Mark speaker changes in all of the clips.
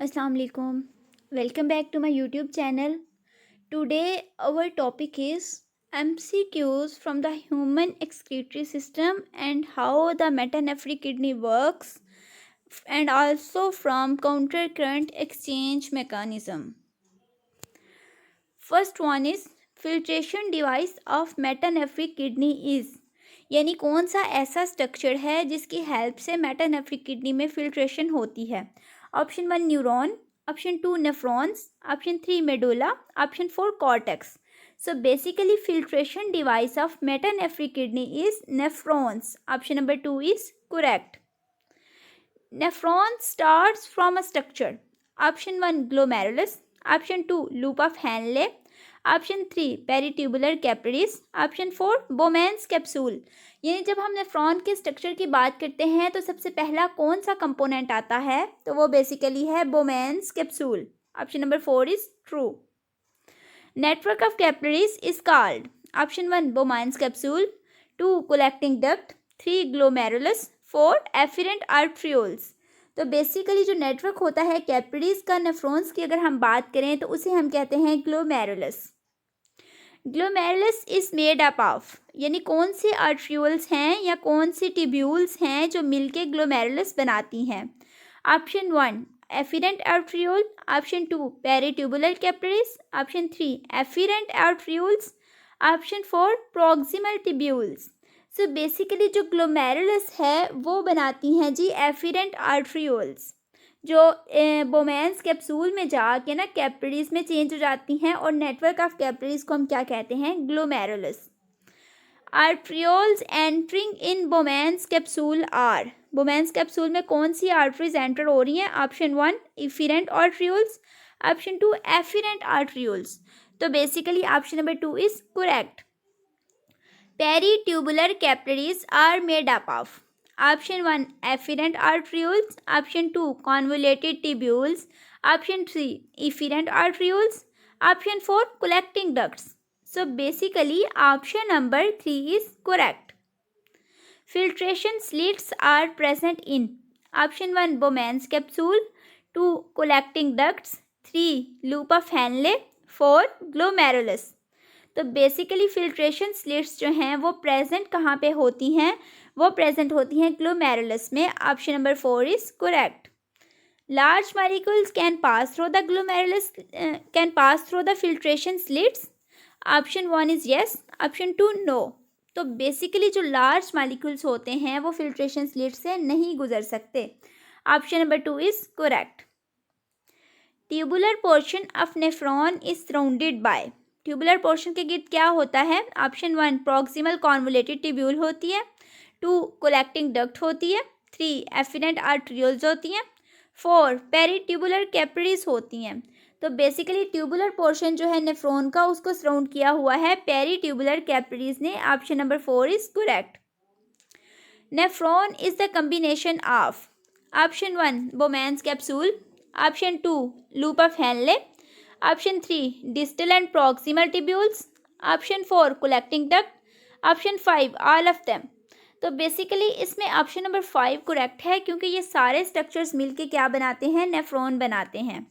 Speaker 1: Assalamu alaikum. Welcome back to my YouTube channel. Today our topic is MCQs from the human excretory system and how the metanephric kidney works, and also from counter current exchange mechanism. First one is filtration device of metanephric kidney is, यानी कौन सा ऐसा structure है जिसकी help से metanephric kidney में filtration होती है। Option 1 neuron, option 2 nephrons, option 3 medulla, option 4 cortex. So basically filtration device of metanephric kidney is nephrons. Option number 2 is correct. Nephron starts from a structure. Option 1 glomerulus, option 2 loop of Henle, option 3 peritubular capillaries, option 4 Bowman's capsule. यानी जब हम nephron के structure की बात करते हैं तो सबसे पहला कौन सा कंपोनेंट आता है, तो वो बेसिकली है Bowman's capsule. Option number 4 is true. Network of capillaries is called, option 1 Bowman's capsule, 2 collecting duct, 3 glomerulus, 4 efferent arterioles. तो बेसिकली जो नेटवर्क होता है कैपिलरीज का नेफ्रॉन्स की अगर हम बात करें तो उसे हम कहते हैं glomerulus. Glomerulus is made up of, यानी कौन से आर्ट्रियोल्स हैं या कौन सी ट्यूब्यूल्स हैं जो मिलके ग्लोमेरुलस बनाती हैं। Option 1 efferent arteriole, option 2 peritubular capillaries, option 3 efferent arterioles, option 4 proximal tubules. So basically जो ग्लोमेरुलस है वो बनाती हैं जी एफिरेंट आर्ट्रियोल्स, जो बोमेंस कैप्सूल में जाके ना कैपिलरीज में चेंज हो जाती हैं, और नेटवर्क ऑफ कैपिलरीज को हम क्या कहते हैं, glomerulus. Arterioles entering in Bowman's capsule are, Bowman's capsule में कौन सी आर्टरीज एंटर हो रही हैं। Option 1 efferent arterioles, option 2 afferent arterioles. तो basically option number 2 is correct. Peritubular capillaries are made up of, option 1 afferent arterioles, option 2 convoluted tubules, option 3 efferent arterioles, option 4 collecting ducts. So basically option number 3 is correct. Filtration slits are present in, option 1 Bowman's capsule, 2 collecting ducts, 3 loop of Henley, 4 glomerulus. तो basically filtration slits जो हैं वो present कहाँ पे होती हैं, वो present होती हैं ग्लोमेरुलस में। Option number 4 is correct. Large molecules can pass through the glomerulus, can pass through the filtration slits. Option 1 is yes, option 2 no. तो बेसिकली जो लार्ज मॉलिक्यूल्स होते हैं वो फिल्ट्रेशन स्लिट से नहीं गुजर सकते। Option number 2 is correct. Tubular portion of nephron is surrounded by, tubular portion के गिर्द क्या होता है। ऑप्शन 1 प्रॉक्सिमल कॉन्वोलेटेड ट्यूब्यूल होती है, 2 कलेक्टिंग डक्ट होती है, 3 एफिरेंट आर्ट्रियोल्स होती हैं, 4 पेरीट्यूबुलर कैपिलरीज होती हैं। तो बेसिकली ट्यूबुलर पोर्शन जो है नेफ्रॉन का उसको सराउंड किया हुआ है पेरीट्यूबुलर कैपिलरीज ने। Option number 4 is correct. Nephron is the combination of, option 1 Bowman's capsule, option 2 loop of Henley, option 3 distal end proximal tubules, option 4 collecting duct, option 5 all of them. तो basically इसमें option number 5 correct है, क्योंकि ये सारे structures मिलके क्या बनाते हैं, नेफ्रॉन बनाते हैं।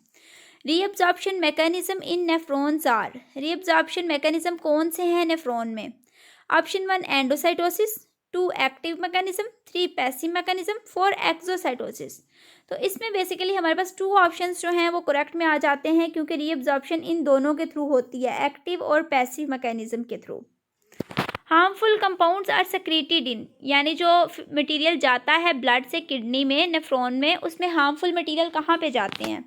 Speaker 1: Reabsorption mechanism in nephrons are, reabsorption mechanism कौन से हैं नेफ्रॉन में। Option 1 endocytosis, 2 active mechanism, 3 passive mechanism, 4 exocytosis. तो इसमें बेसिकली हमारे पास 2 ऑप्शंस जो हैं वो करेक्ट में आ जाते हैं, क्योंकि रीअब्जॉर्प्शन इन दोनों के थ्रू होती है, एक्टिव और पैसिव मैकेनिज्म के through. Harmful compounds are secreted in, यानी जो मटेरियल जाता है ब्लड से किडनी में नेफ्रॉन में, उसमें हार्मफुल मटेरियल कहाँ पे जाते हैं।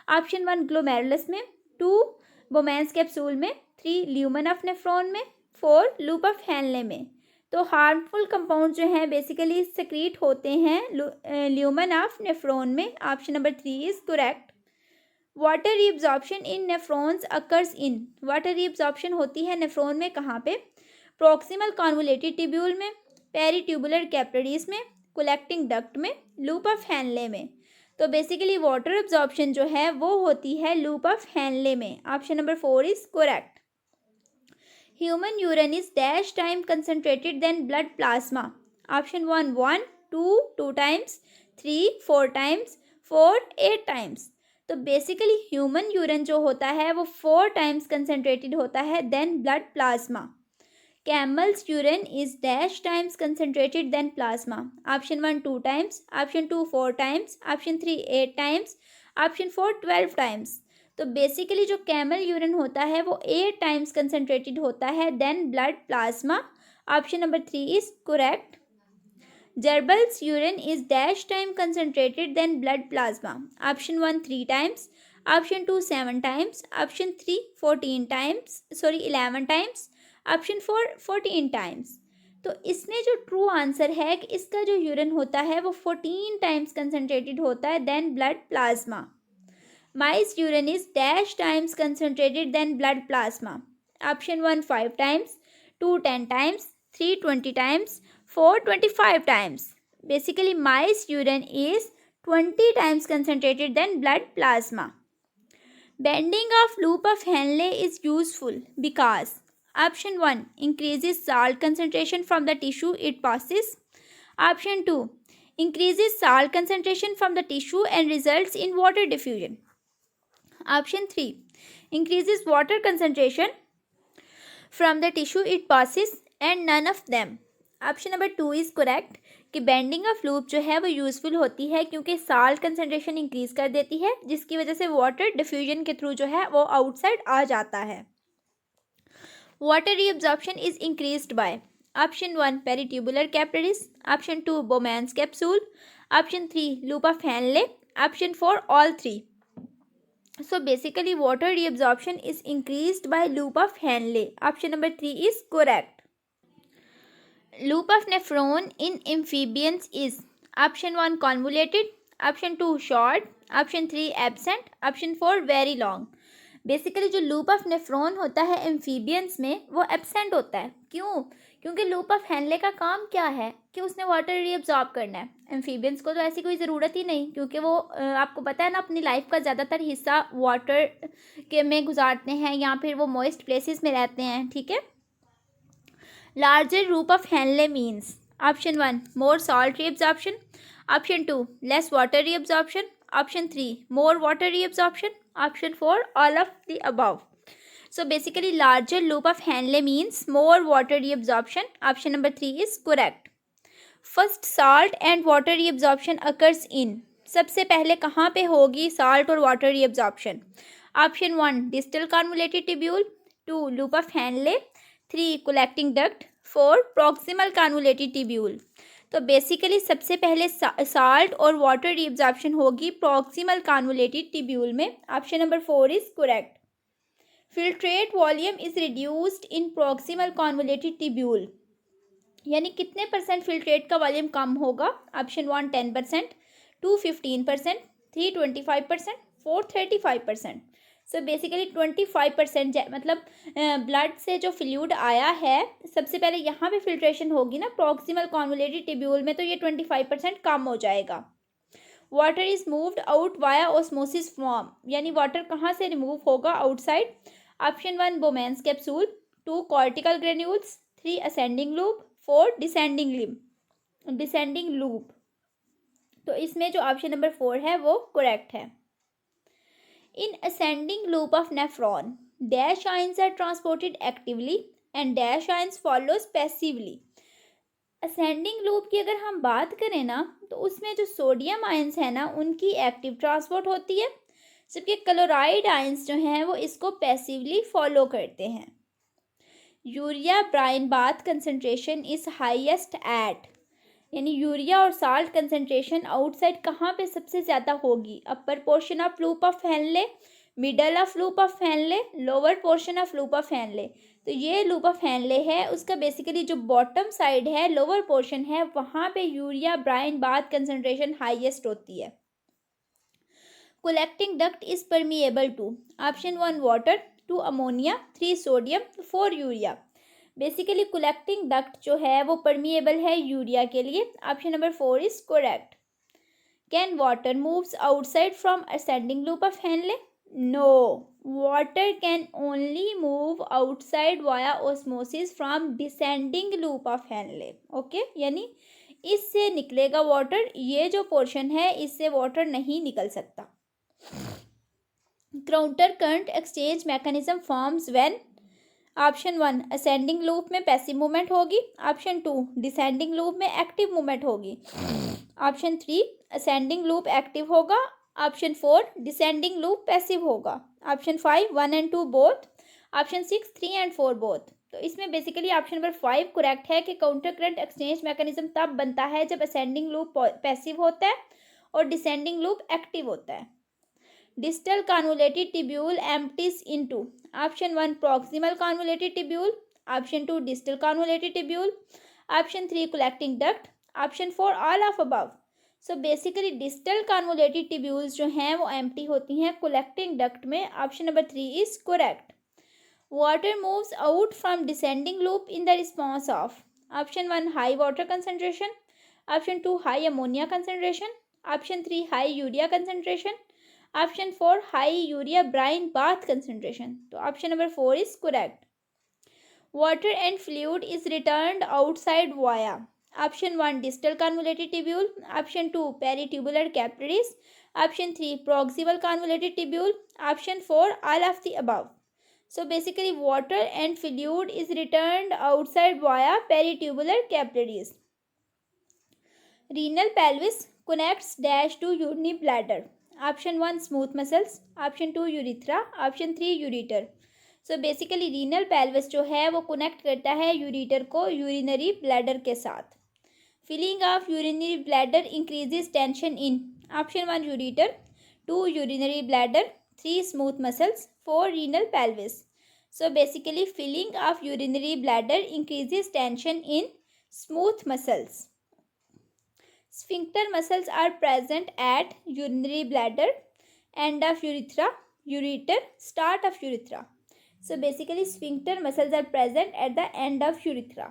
Speaker 1: ऑप्शन 1 ग्लोमेरुलस में, 2 बोमेंस कैप्सूल में, 3 ल्यूमन ऑफ नेफ्रॉन में, 4 लूप ऑफ हेनले में। तो हार्मफुल कंपाउंड जो हैं बेसिकली सेक्रेट होते हैं ल्यूमन ऑफ नेफ्रॉन में। Option number 3 is correct. Water reabsorption in nephrons occurs in, water reabsorption होती है नेफ्रॉन में कहाँ पे, प्रॉक्सिमल कॉन्वोलेटेड ट्यूब्यूल में, पेरीट्यूबुलर कैपिलरीज में, कलेक्टिंग डक्ट में, लूप ऑफ हेनले में। तो बेसिकली वाटर एब्जॉर्प्शन जो है वो होती है लूप ऑफ हेनले में। Option number 4 is correct. Human urine is dash time concentrated than blood plasma. Option 1 1, 2 2 times, 3 4 times, 4 8 times. तो बेसिकली ह्यूमन यूरिन जो होता है वो 4 टाइम्स कंसनट्रेटेड होता है than blood plasma. Camel's urine is dash times concentrated than plasma. Option 1 2 times, option 2 4 times, option 3 8 times, option 4 12 times. तो basically जो camel urine होता है वो 8 टाइम्स कंसनट्रेटेड होता है than blood plasma. Option number 3 is correct. Gerbil's urine is dash time concentrated than blood plasma. Option 1 3 times, option 2 7 times, option 3 14 times, 11 times, option 4 14 times. तो इसमें जो ट्रू आंसर है कि इसका जो यूरिन होता है वो 14 टाइम्स कंसनट्रेटेड होता है than blood plasma. Mice urine is dash times concentrated than blood plasma. Option 1 5 times, 2 10 times, 3 20 times, 4 25 times. Basically mice urine is 20 times concentrated than blood plasma. Bending of loop of Henle is useful because option 1 increases salt concentration from the tissue it passes. Option 2 increases salt concentration from the tissue and results in water diffusion. Option 3 increases water concentration from the tissue it passes and none of them. Option number 2 is correct कि bending of loop जो है वो useful होती है क्योंकि salt concentration increase कर देती है जिसकी वजह से वाटर डिफ्यूजन के थ्रू जो है वो आउटसाइड आ जाता है. Water reabsorption is increased by option 1 peritubular capillaries, option 2 Bowman's capsule, option 3 loop of Henle, option 4 all 3. So basically water reabsorption is increased by loop of Henle. Option number 3 is correct. Loop of nephron in amphibians is option 1 convoluted, option 2 short, option 3 absent, option 4 very long. Basically जो loop of nephron होता है amphibians में वो absent होता है. क्यों? क्योंकि loop of Henle का काम क्या है कि उसने वाटर रीअब्जॉर्ब करना है. एम्फीबियंस को तो ऐसी कोई ज़रूरत ही नहीं क्योंकि वो आपको पता है ना अपनी लाइफ का ज़्यादातर हिस्सा वाटर के में गुजारते हैं या फिर वो मॉइस्ट प्लेसेस में रहते हैं. ठीक है. Larger loop of Henle means option 1 more salt reabsorption, option 2 less water reabsorption, option 3 more water reabsorption, option 4 all of the above. So basically larger loop of Henle means more water reabsorption. Option number 3 is correct. First salt and water reabsorption occurs in, सबसे पहले कहाँ पे होगी salt और water reabsorption? Option 1 distal convoluted tubule, 2 loop of Henle, 3 collecting duct, 4 proximal convoluted tubule. तो basically सबसे पहले salt और वाटर रीअब्जॉर्प्शन होगी प्रॉक्सिमल कॉन्वोलेटेड टिब्यूल में. Option number 4 is correct. Filtrate volume is reduced in proximal convoluted tubule. यानी कितने percent filtrate का volume कम होगा? ऑप्शन 1 10%, 2 15%, 3 25%, 4 35%. सो बेसिकली 25% मतलब ब्लड से जो फ्लूइड आया है सबसे पहले यहाँ पे फिल्ट्रेशन होगी ना प्रॉक्सिमल कॉन्वोलेटेड टिब्यूल में, तो ये 25% कम हो जाएगा. Water is moved out via osmosis form. यानी वाटर कहाँ से रिमूव होगा? Outside. Option 1 Bowman's capsule, 2 cortical granules, 3 ascending loop, 4 descending loop. तो इसमें जो ऑप्शन नंबर 4 है वो करेक्ट है. In ascending loop of nephron, dash ions are transported actively and dash ions follows passively. Ascending loop की अगर हम बात करें ना तो उसमें जो सोडियम आयंस है ना उनकी एक्टिव ट्रांसपोर्ट होती है जबकि क्लोराइड आयंस जो हैं वो इसको पैसिवली फॉलो करते हैं. Urea brine bath concentration is highest at, यानी यूरिया और साल्ट कंसनट्रेशन आउटसाइड कहाँ पे सबसे ज़्यादा होगी? Upper portion of loop of Henle, middle of loop of Henle, lower portion of loop of Henle. तो ये लूप ऑफ हैनले है उसका बेसिकली जो बॉटम साइड है लोअर पोर्शन है वहाँ पे urea brine bath concentration highest होती है. Collecting duct is permeable to option 1 water, 2 ammonia, 3 sodium, 4 urea. Basically collecting duct जो है वो परमिएबल है यूरिया के लिए. Option number 4 is correct. Can water moves outside from ascending loop of Henle? No, water can only move outside via osmosis from descending loop of Henle. Okay, यानी इससे निकलेगा water, ये जो पोर्शन है इससे वाटर नहीं निकल सकता. Counter current exchange mechanism forms when option 1 ascending loop में पैसिव मूवमेंट होगी, ऑप्शन 2 डिसेंडिंग लूप में एक्टिव मूवमेंट होगी, ऑप्शन 3 असेंडिंग लूप एक्टिव होगा, ऑप्शन 4 डिसेंडिंग लूप पैसिव होगा, option 5 1 and 2 both, option 6 3 and 4 both. तो इसमें बेसिकली ऑप्शन नंबर 5 करेक्ट है कि काउंटर करंट एक्सचेंज मैकेनिज्म तब बनता है जब असेंडिंग लूप पैसिव होता है और डिसेंडिंग लूप एक्टिव होता है। Distal convoluted tubule empties into option 1 proximal convoluted tubule, option 2 distal convoluted tubule, option 3 collecting duct, option 4 all of above. So basically distal convoluted tubules जो हैं वो empty होती हैं कलेक्टिंग डक्ट में। Option number 3 is correct. Water moves out from descending loop in the response of option 1 high water concentration, option 2 high ammonia concentration, option 3 high urea concentration, option 4 high urea brine bath concentration। तो option number 4 is correct। Water and fluid is returned outside via option 1 distal convoluted tubule, option 2 peritubular capillaries, option 3 proximal convoluted tubule, option 4 all of the above। So basically water and fluid is returned outside via peritubular capillaries। Renal pelvis connects dash to urinary bladder। Option 1 smooth muscles, option 2 urethra, option 3 ureter। So basically renal pelvis जो है वो connect करता है ureter को urinary bladder के साथ। Filling of urinary bladder increases tension in option 1 ureter, 2 urinary bladder, 3 smooth muscles, 4 renal pelvis। So basically filling of urinary bladder increases tension in smooth muscles। Sphincter muscles are present at urinary bladder, end of urethra, ureter, start of urethra। So basically sphincter muscles are present at the end of urethra।